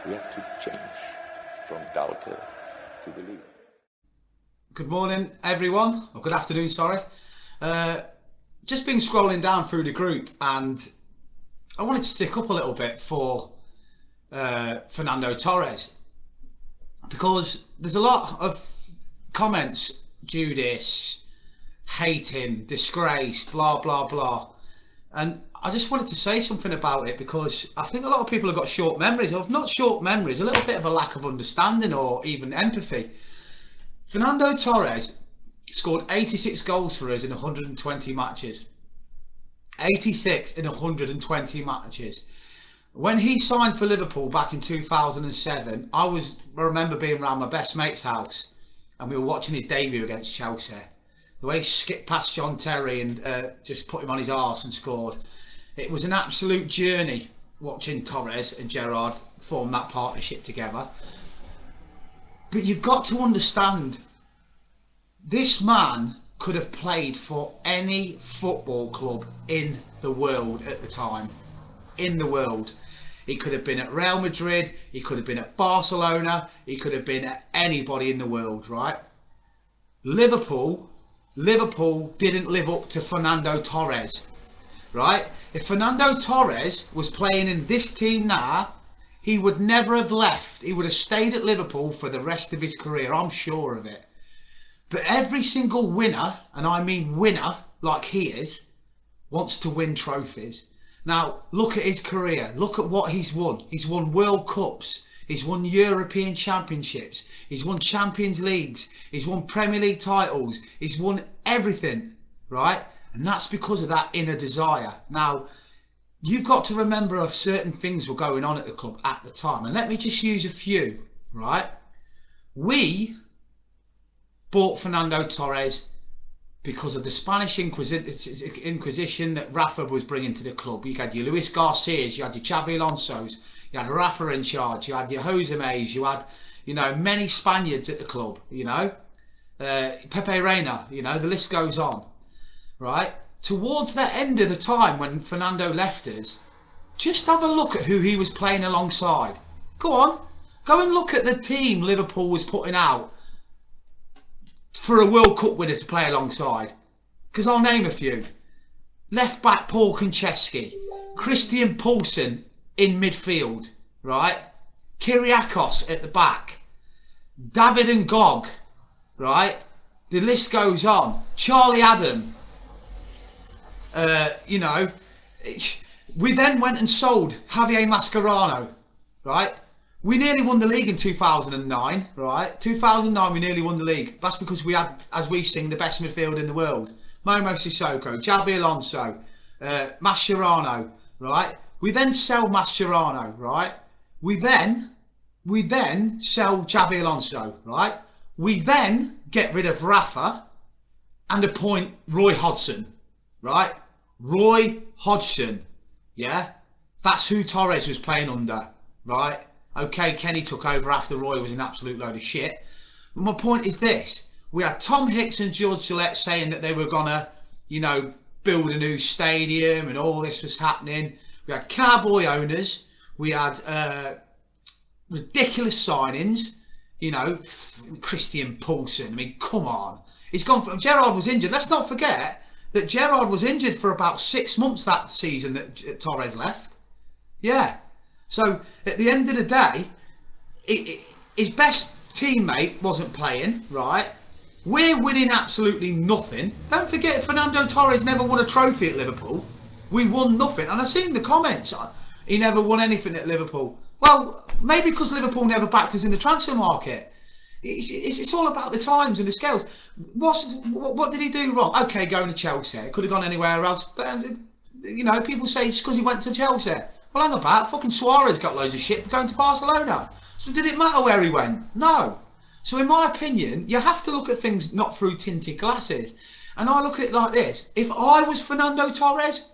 We have to change from doubter to believer. Good morning, everyone, or good afternoon, sorry. Just been scrolling down through the group and I wanted to stick up a little bit for Fernando Torres, because there's a lot of comments, Judas, hate him, disgrace, blah, blah, blah. And I just wanted to say something about it, because I think a lot of people have got short memories, or if not short memories, a little bit of a lack of understanding or even empathy. Fernando Torres scored 86 goals for us in 120 matches. 86 in 120 matches. When he signed for Liverpool back in 2007, I remember being around my best mate's house and we were watching his debut against Chelsea. The way he skipped past John Terry and just put him on his arse and scored. It was an absolute journey watching Torres and Gerrard form that partnership together. But you've got to understand, this man could have played for any football club in the world at the time. In the world. He could have been at Real Madrid, he could have been at Barcelona, he could have been at anybody in the world, right? Liverpool didn't live up to Fernando Torres, right? If Fernando Torres was playing in this team now, he would never have left. He would have stayed at Liverpool for the rest of his career, I'm sure of it. But every single winner, and I mean winner, like he is, wants to win trophies. Now, look at his career. Look at what he's won. He's won World Cups. He's won European Championships. He's won Champions Leagues. He's won Premier League titles. He's won everything, right? And that's because of that inner desire. Now, you've got to remember if certain things were going on at the club at the time. And let me just use a few, right? We bought Fernando Torres because of the Spanish Inquisition that Rafa was bringing to the club. You had your Luis Garcias, you had your Xavi Alonso's, you had Rafa in charge, you had your Jose Mays, you had, many Spaniards at the club, Pepe Reina, the list goes on, right? Towards the end of the time when Fernando left us, just have a look at who he was playing alongside. Go on, go and look at the team Liverpool was putting out for a World Cup winner to play alongside, because I'll name a few. Left back Paul Konchesky, Christian Poulsen in midfield, right? Kyriakos at the back, David and Gog, right? The list goes on. Charlie Adam. We then went and sold Javier Mascherano, right? We nearly won the league in 2009, right? 2009 we nearly won the league. That's because we had, as we sing, the best midfield in the world. Momo Sissoko, Xabi Alonso, Mascherano, right? We then sell Mascherano, right? We then sell Xabi Alonso, right? We then get rid of Rafa and appoint Roy Hodgson, right? Roy Hodgson, yeah? That's who Torres was playing under, right? Okay, Kenny took over after Roy was an absolute load of shit. But my point is this. We had Tom Hicks and George Gillette saying that they were going to, build a new stadium and all this was happening. We had cowboy owners. We had ridiculous signings. Christian Poulsen. I mean, come on. He's gone from... Gerrard was injured. Let's not forget that Gerrard was injured for about 6 months that season that Torres left. Yeah. So, at the end of the day, his best teammate wasn't playing, right? We're winning absolutely nothing. Don't forget, Fernando Torres never won a trophy at Liverpool. We won nothing. And I've seen the comments. He never won anything at Liverpool. Well, maybe because Liverpool never backed us in the transfer market. It's all about the times and the scales. What did he do wrong? Okay, going to Chelsea. It could have gone anywhere else. But, people say it's because he went to Chelsea. Well, hang about, fucking Suarez got loads of shit for going to Barcelona. So did it matter where he went? No. So in my opinion, you have to look at things not through tinted glasses. And I look at it like this. If I was Fernando Torres,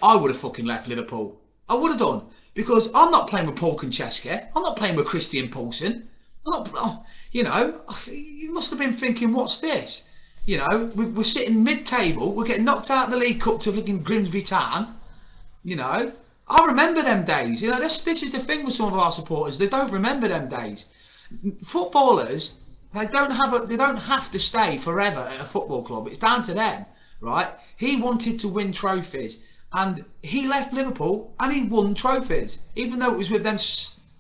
I would have fucking left Liverpool. I would have done. Because I'm not playing with Paul Konchesky. I'm not playing with Christian Poulsen. You must have been thinking, what's this? We're sitting mid-table. We're getting knocked out of the League Cup to fucking Grimsby Town. I remember them days. You know, this is the thing with some of our supporters. They don't remember them days. Footballers, they don't have to stay forever at a football club. It's down to them, right? He wanted to win trophies, and he left Liverpool and he won trophies, even though it was with them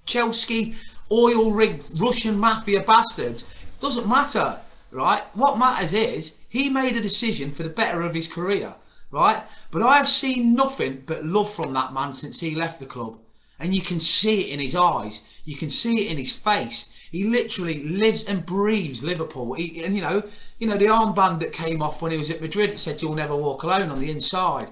Chelsea oil-rigged Russian mafia bastards. Doesn't matter, right? What matters is he made a decision for the better of his career, right? But I have seen nothing but love from that man since he left the club, and you can see it in his eyes, you can see it in his face. He literally lives and breathes Liverpool. And you know the armband that came off when he was at Madrid, it said "You'll never walk alone" on the inside.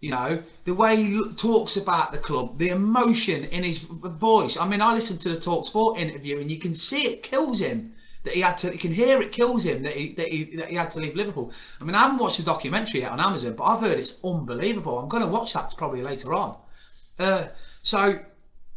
You know, the way he talks about the club, the emotion in his voice. I mean, I listened to the TalkSport interview, and you can see it kills him that he had to. You can hear it kills him that he had to leave Liverpool. I mean, I haven't watched the documentary yet on Amazon, but I've heard it's unbelievable. I'm going to watch that probably later on. So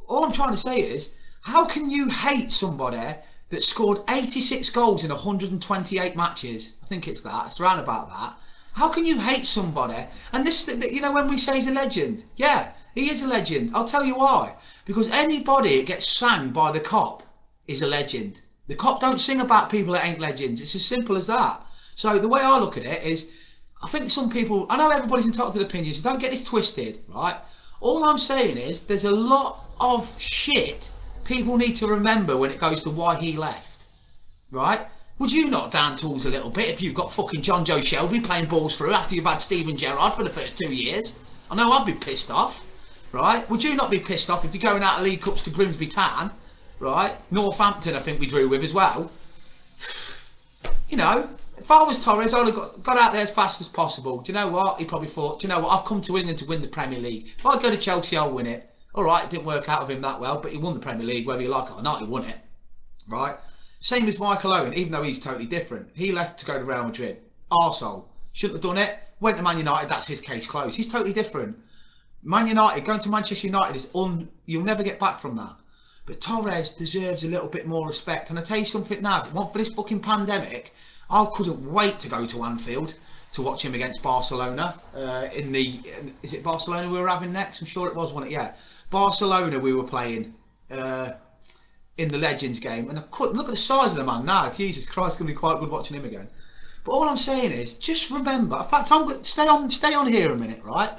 all I'm trying to say is, how can you hate somebody that scored 86 goals in 128 matches? I think it's that. It's around about that. How can you hate somebody? And this, you know, when we say he's a legend, yeah, he is a legend. I'll tell you why. Because anybody that gets sang by the cop is a legend. The cop don't sing about people that ain't legends. It's as simple as that. So the way I look at it is, I think some people, I know everybody's entitled to their opinions, so don't get this twisted, right? All I'm saying is, there's a lot of shit people need to remember when it goes to why he left, right? Would you not down tools a little bit if you've got fucking John Joe Shelby playing balls through after you've had Steven Gerrard for the first 2 years? I know I'd be pissed off, right? Would you not be pissed off if you're going out of League Cups to Grimsby Town, right? Northampton I think we drew with as well. You know, if I was Torres, I'd have got out there as fast as possible. Do you know what? He probably thought, do you know what? I've come to England to win the Premier League. If I go to Chelsea, I'll win it. All right, it didn't work out with him that well, but he won the Premier League, whether you like it or not, he won it, right? Same as Michael Owen, even though he's totally different. He left to go to Real Madrid. Arsehole. Shouldn't have done it. Went to Man United, that's his case closed. He's totally different. Man United, going to Manchester United is you'll never get back from that. But Torres deserves a little bit more respect. And I tell you something now, if it weren't for this fucking pandemic, I couldn't wait to go to Anfield to watch him against Barcelona. Is it Barcelona we were having next? I'm sure it was, wasn't it? Yeah. Barcelona we were playing in the Legends game, and I couldn't look at the size of the man now. Jesus Christ, it's going to be quite good watching him again. But all I'm saying is, just remember. In fact, I'm going to stay on here a minute, right?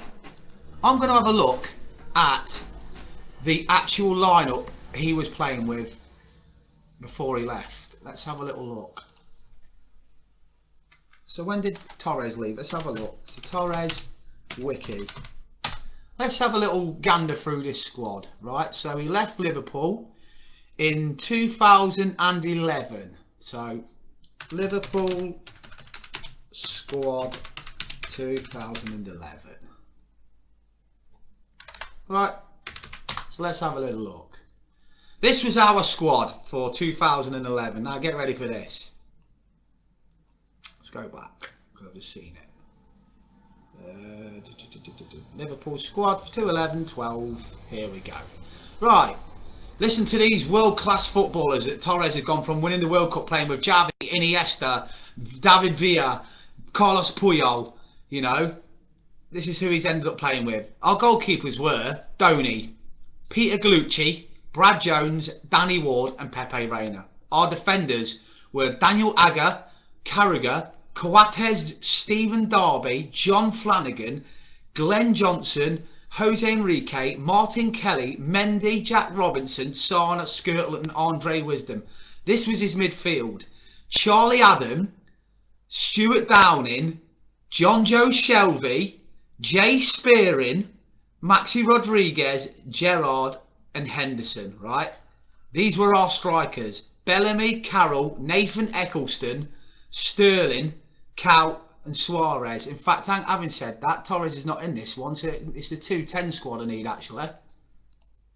I'm going to have a look at the actual lineup he was playing with before he left. Let's have a little look. So when did Torres leave? Let's have a look. So Torres wiki. Let's have a little gander through this squad, right? So he left Liverpool in 2011. So Liverpool squad 2011. Right, so let's have a little look. This was our squad for 2011. Now get ready for this. Let's go back, because I've just seen it. Liverpool squad for 2011-12. Here we go. Right, listen to these world-class footballers that Torres had gone from winning the World Cup playing with Xavi, Iniesta, David Villa, Carlos Puyol. You know, this is who he's ended up playing with. Our goalkeepers were Donny, Peter Gallucci, Brad Jones, Danny Ward and Pepe Reina. Our defenders were Daniel Agger, Carragher, Coates, Stephen Darby, John Flanagan, Glenn Johnson, Jose Enrique, Martin Kelly, Mendy, Jack Robinson, Sana, Skirtle and Andre Wisdom. This was his midfield. Charlie Adam, Stuart Downing, John Joe Shelby, Jay Spearing, Maxi Rodriguez, Gerrard and Henderson, right? These were our strikers. Bellamy, Carroll, Nathan Eccleston, Sterling, Cow and Suarez. In fact, having said that, Torres is not in this one, so it's the 210 squad I need actually.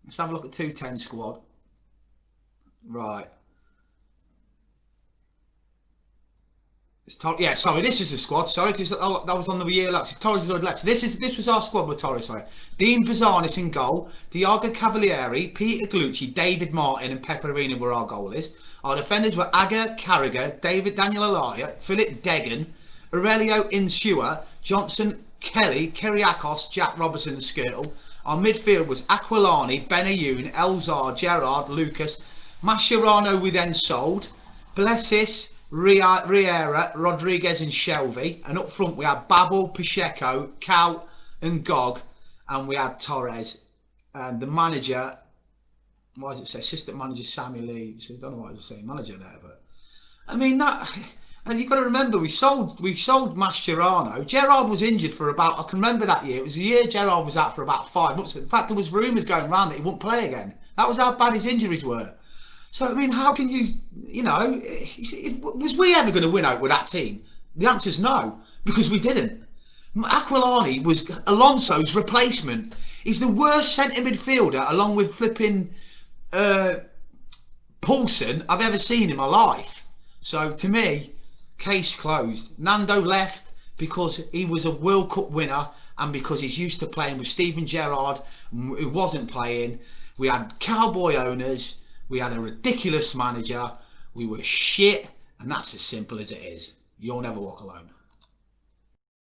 Let's have a look at 210 squad. Right. Yeah, sorry, this is the squad. Sorry, because that was on the year left. Torres is already left. So this was our squad with Torres. Sorry, Dean Bazanis in goal, Diago Cavalieri, Peter Gallucci, David Martin, and Pepe Reina were our goalies. Our defenders were Agger, Carragher, Daniel Alaya, Philip Degan, Aurelio Insua, Johnson, Kelly, Kiriakos, Jack Robertson, and Skirtle. Our midfield was Aquilani, Benayoun, Elzar, Gerrard, Lucas. Mascherano we then sold. Blessis, Riera, Rodriguez and Shelvey. And up front we had Babel, Pacheco, Cow and Gog. And we had Torres. And the manager, why does it say assistant manager Samuel Leeds? I don't know why it's saying manager there, but I mean that. And you've got to remember, we sold Mascherano. Gerrard was injured for about, I can remember that year. It was the year Gerrard was out for about 5 months. In fact, there was rumours going around that he wouldn't play again. That was how bad his injuries were. So I mean, how can you, was we ever going to win out with that team? The answer's no, because we didn't. Aquilani was Alonso's replacement. He's the worst centre midfielder, along with flipping Poulsen, I've ever seen in my life. So to me, case closed. Nando left because he was a World Cup winner and because he's used to playing with Steven Gerrard, who wasn't playing. We had cowboy owners. We had a ridiculous manager. We were shit, and that's as simple as it is. You'll never walk alone.